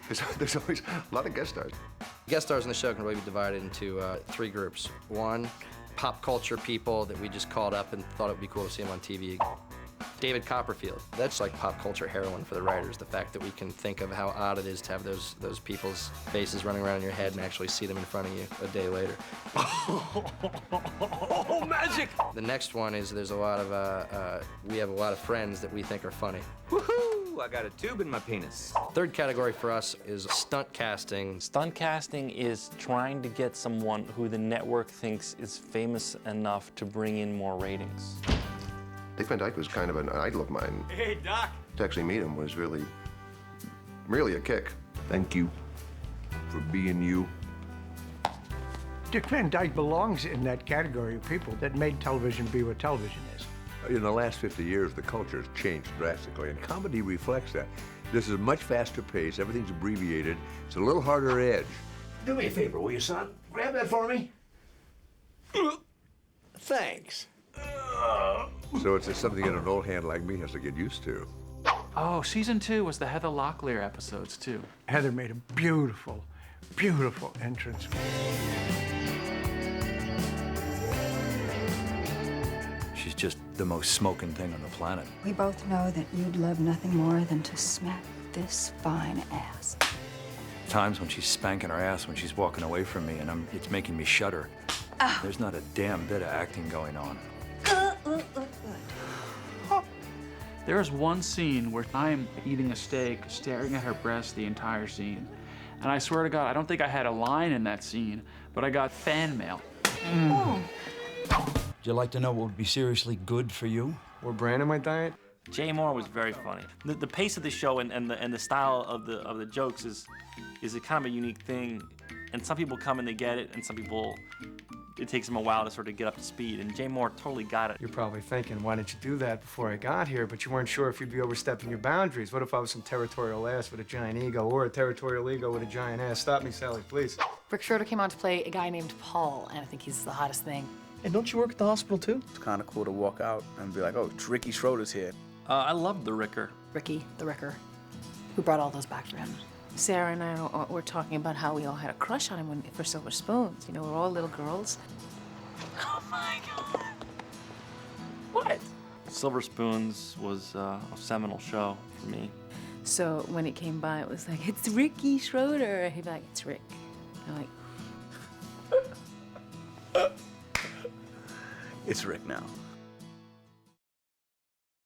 There's always a lot of guest stars. Guest stars in the show can really be divided into 3 groups. One, pop culture people that we just called up and thought it would be cool to see them on TV. David Copperfield. That's like pop culture heroin for the writers, the fact that we can think of how odd it is to have those people's faces running around in your head and actually see them in front of you a day later. Oh, magic! The next one is we have a lot of friends that we think are funny. Woohoo! I got a tube in my penis. Third category for us is stunt casting. Stunt casting is trying to get someone who the network thinks is famous enough to bring in more ratings. Dick Van Dyke was kind of an idol of mine. Hey, Doc. To actually meet him was really a kick. Thank you for being you. Dick Van Dyke belongs in that category of people that made television be what television is. In the last 50 years, the culture has changed drastically, and comedy reflects that. This is a much faster pace, everything's abbreviated, it's a little harder edge. Do me a favor, will you, son? Grab that for me. Thanks. So it's something that an old hand like me has to get used to. Oh, season 2 was the Heather Locklear episodes, too. Heather made a beautiful, beautiful entrance. She's just the most smoking thing on the planet. We both know that you'd love nothing more than to smack this fine ass. Times when she's spanking her ass when she's walking away from me, and it's making me shudder. Oh. There's not a damn bit of acting going on. There is one scene where I am eating a steak, staring at her breast the entire scene. And I swear to God, I don't think I had a line in that scene, but I got fan mail. Would you like to know what would be seriously good for you? More bran in my diet? Jay Moore was very funny. The pace of the show and the style of the jokes is a kind of a unique thing. And some people come and they get it, and some people, it takes them a while to sort of get up to speed. And Jay Moore totally got it. You're probably thinking, why didn't you do that before I got here? But you weren't sure if you'd be overstepping your boundaries. What if I was some territorial ass with a giant ego, or a territorial ego with a giant ass? Stop me, Sally, please. Rick Schroeder came on to play a guy named Paul, and I think he's the hottest thing. And don't you work at the hospital, too? It's kind of cool to walk out and be like, oh, Ricky Schroeder's here. I loved the Ricker. Ricky, the Ricker, who brought all those back for him. Sarah and I were talking about how we all had a crush on him for Silver Spoons. You know, we're all little girls. Oh my God. What? Silver Spoons was a seminal show for me. So when it came by, it was like, it's Ricky Schroeder. He'd be like, it's Rick. I'm like, It's Rick now.